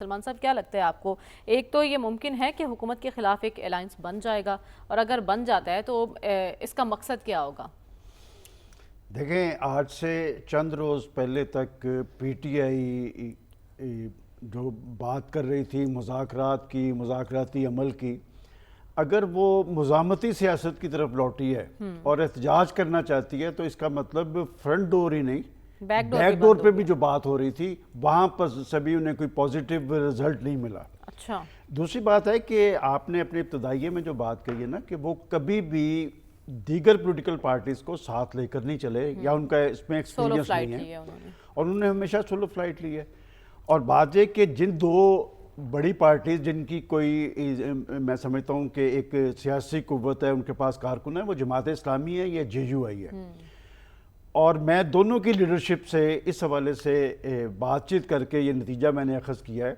سلمان صاحب کیا لگتا ہے آپ کو؟ ایک تو یہ ممکن ہے کہ حکومت کے خلاف ایک الائنس بن جائے گا، اور اگر بن جاتا ہے تو اس کا مقصد کیا ہوگا؟ دیکھیں، آج سے چند روز پہلے تک پی ٹی آئی جو بات کر رہی تھی مذاکرات کی، مذاکراتی عمل کی، اگر وہ مزاحمتی سیاست کی طرف لوٹی ہے اور احتجاج کرنا چاہتی ہے تو اس کا مطلب فرنٹ ڈور ہی نہیں، بیک ڈور پہ بھی جو بات ہو رہی تھی وہاں پر سبھی انہیں کوئی پوزیٹیو رزلٹ نہیں ملا۔ اچھا، دوسری بات ہے کہ آپ نے اپنے ابتدائیے میں جو بات کہی ہے نا کہ وہ کبھی بھی دیگر پولیٹیکل پارٹیز کو ساتھ لے کر نہیں چلے، یا ان کا اس میں ایکسپیرینس نہیں ہے، اور انہوں نے ہمیشہ سولو فلائٹ لی ہے۔ اور بات یہ کہ جن دو بڑی پارٹیز جن کی کوئی میں سمجھتا ہوں کہ ایک سیاسی قوت ہے، ان کے پاس کارکن ہے، وہ جماعت اسلامی ہے یا جے یو آئی ہے، اور میں دونوں کی لیڈرشپ سے اس حوالے سے بات چیت کر کے یہ نتیجہ میں نے اخذ کیا ہے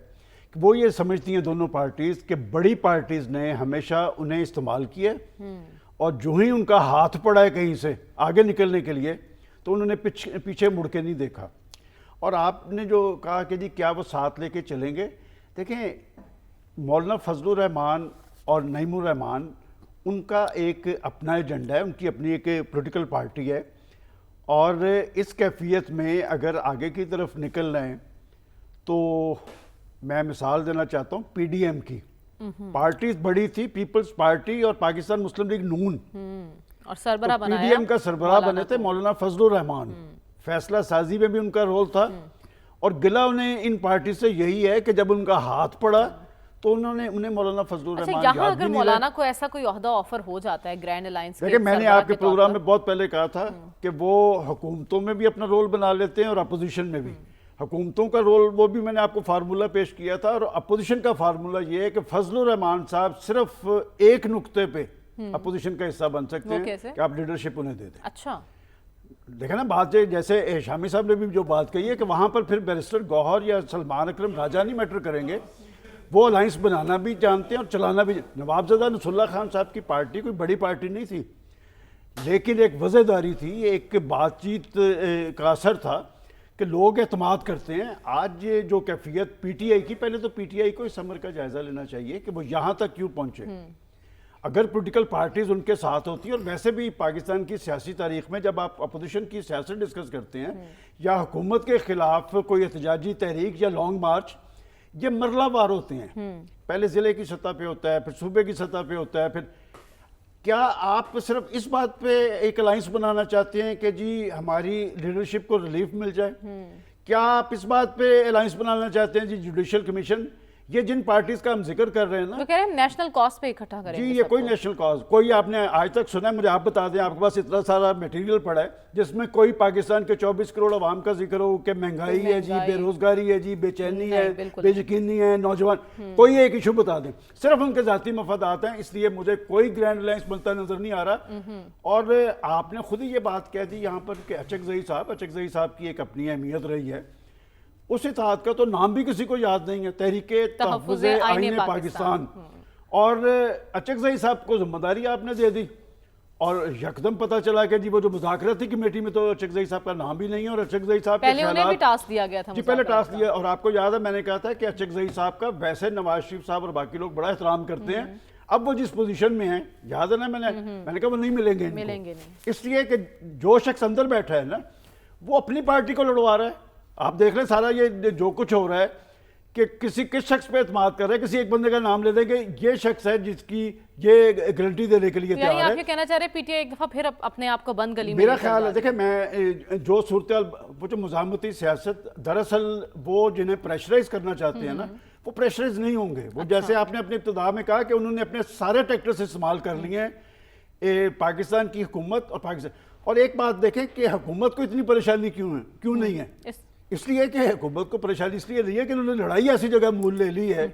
کہ وہ یہ سمجھتی ہیں دونوں پارٹیز کہ بڑی پارٹیز نے ہمیشہ انہیں استعمال کیا ہے، اور جو ہی ان کا ہاتھ پڑا ہے کہیں سے آگے نکلنے کے لیے تو انہوں نے پیچھے مڑ کے نہیں دیکھا۔ اور آپ نے جو کہا کہ جی کیا وہ ساتھ لے کے چلیں گے، دیکھیں مولانا فضل الرحمان اور نعیم الرحمان ان کا ایک اپنا ایجنڈا ہے، ان کی اپنی ایک پولیٹیکل پارٹی ہے، اور اس کیفیت میں اگر آگے کی طرف نکل رہے ہیں تو میں مثال دینا چاہتا ہوں پی ڈی ایم کی۔ پارٹیز بڑی تھی، پیپلز پارٹی اور پاکستان مسلم لیگ نون، اور سربراہ پی ڈی ایم کا سربراہ بنے تھے مولانا فضل الرحمان، فیصلہ سازی میں بھی ان کا رول تھا، اور گلہ انہیں ان پارٹی سے یہی ہے کہ جب ان کا ہاتھ پڑا تو انہیں مولانا فضل الرحمان یہاں اگر مولانا کو ایسا کوئی عہدہ آفر ہو جاتا ہے گرینڈ الائنس دیکھیں، میں نے آپ کے پروگرام میں بہت پہلے کہا تھا کہ وہ حکومتوں میں بھی اپنا رول بنا لیتے ہیں اور اپوزیشن میں بھی۔ حکومتوں کا رول وہ بھی میں نے آپ کو فارمولہ پیش کیا تھا، اور اپوزیشن کا فارمولہ یہ ہے کہ فضل الرحمان صاحب صرف ایک نقطے پہ اپوزیشن کا حصہ بن سکتے ہیں کہ آپ لیڈرشپ انہیں دے دیں۔ اچھا، دیکھیں نا بات جیسے شامی صاحب نے بھی جو بات کہی ہے کہ وہاں پر پھر بیرسٹر گوہر یا سلمان اکرم راجہ نہیں میٹر کریں گے، وہ الائنس بنانا بھی جانتے ہیں اور چلانا بھی۔ نواب زدہ نصر اللہ خان صاحب کی پارٹی کوئی بڑی پارٹی نہیں تھی، لیکن ایک وزیداری تھی، ایک بات چیت کا اثر تھا کہ لوگ اعتماد کرتے ہیں۔ آج یہ جو کیفیت پی ٹی آئی کی، پہلے تو پی ٹی آئی کو اس عمر کا جائزہ لینا چاہیے کہ وہ یہاں تک کیوں پہنچے۔ اگر پولیٹیکل پارٹیز ان کے ساتھ ہوتی ہیں، اور ویسے بھی پاکستان کی سیاسی تاریخ میں جب آپ اپوزیشن کی سیاست ڈسکس کرتے ہیں یا حکومت کے خلاف کوئی احتجاجی تحریک یا لانگ مارچ، یہ مرحلہ وار ہوتے ہیں۔ پہلے ضلع کی سطح پہ ہوتا ہے، پھر صوبے کی سطح پہ ہوتا ہے، پھر کیا آپ صرف اس بات پہ ایک الائنس بنانا چاہتے ہیں کہ جی ہماری لیڈرشپ کو ریلیف مل جائے؟ کیا آپ اس بات پہ الائنس بنانا چاہتے ہیں جی جوڈیشل کمیشن؟ یہ جن پارٹیز کا ہم ذکر کر رہے ہیں نا، تو کہہ رہے ہیں نیشنل کاز پہ اکٹھا کریں جی گے یہ کوئی نیشنل کاز، کوئی آپ نے آج تک سنا ہے؟ مجھے آپ بتا دیں، آپ کے پاس اتنا سارا میٹیریل پڑا ہے جس میں کوئی پاکستان کے 24 کروڑ عوام کا ذکر ہو کہ مہنگائی ہے جی، بے روزگاری ہے جی، بے چینی ہے، بے یقینی ہے، نوجوان، کوئی ایک ایشو بتا دیں، صرف ان کے ذاتی مفادات ہیں۔ اس لیے مجھے کوئی گرینڈ الائنس بنتا نظر نہیں آ رہا۔ اور آپ نے خود ہی یہ بات کہہ دی یہاں پر کہ اچکزئی صاحب کی ایک اپنی اہمیت رہی ہے، اس اتحاد کا تو نام بھی کسی کو یاد نہیں ہے، تحریک تحفظ آئین پاکستان، اور اچکزئی صاحب کو ذمہ داری آپ نے دے دی، اور یکدم پتہ چلا کہ جی وہ جو مذاکراتی کمیٹی میں تو اچکزئی صاحب کا نام بھی نہیں ہے، اور اچکزئی صاحب پہلے انہیں بھی ٹاسک دیا گیا تھا، جی پہلے ٹاسک دیا، اور آپ کو یاد ہے میں نے کہا تھا کہ اچکزئی صاحب کا ویسے نواز شریف صاحب اور باقی لوگ بڑا احترام کرتے ہیں، اب وہ جس پوزیشن میں ہیں، یاد ہے نا میں نے کہا وہ نہیں ملیں گے، اس لیے کہ جو شخص اندر بیٹھا ہے نا وہ اپنی پارٹی کو لڑوا رہا ہے۔ آپ دیکھ لیں سارا یہ جو کچھ ہو رہا ہے کہ کس شخص پہ اعتماد کر رہا ہے، کسی ایک بندے کا نام لے دیں کہ یہ شخص ہے جس کی یہ گارنٹی دینے کے لیے تیار ہے۔ آپ یہ کہنا چاہ رہے ہیں پی ٹی آئی ایک دفعہ پھر اپنے آپ کو بند گلی میں؟ میرا خیال ہے دیکھیں، میں جو صورتحال وہ جو مزاحمتی سیاست، دراصل وہ جنہیں پریشرائز کرنا چاہتے ہیں نا وہ پریشرائز نہیں ہوں گے۔ وہ جیسے آپ نے اپنے ابتدا میں کہا کہ انہوں نے اپنے سارے ٹیکٹرز استعمال کر لیے ہیں پاکستان کی حکومت اور پاکستان۔ اور ایک بات دیکھیں کہ حکومت کو اتنی پریشانی کیوں نہیں ہے؟ اس لیے کہ حکومت کو پریشانی اس لیے رہی ہے کہ انہوں نے لڑائی ایسی جگہ مول لے لی ہے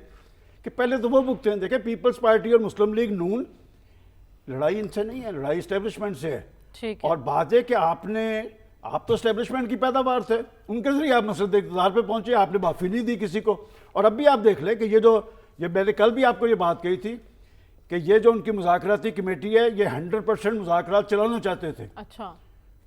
کہ پہلے تو وہ بھگتے ہیں۔ دیکھیں پیپلز پارٹی اور مسلم لیگ نون، لڑائی ان سے نہیں ہے، لڑائی اسٹیبلشمنٹ سے ہے، اور بات ہے کہ آپ تو اسٹیبلشمنٹ کی پیداوار تھے، ان کے ذریعے آپ مسلط اقتدار پہ پہنچے، آپ نے معافی نہیں دی کسی کو۔ اور اب بھی آپ دیکھ لیں کہ یہ میں نے کل بھی آپ کو یہ بات کہی تھی کہ یہ جو ان کی مذاکراتی کمیٹی ہے یہ 100% مذاکرات چلانا چاہتے تھے، اچھا،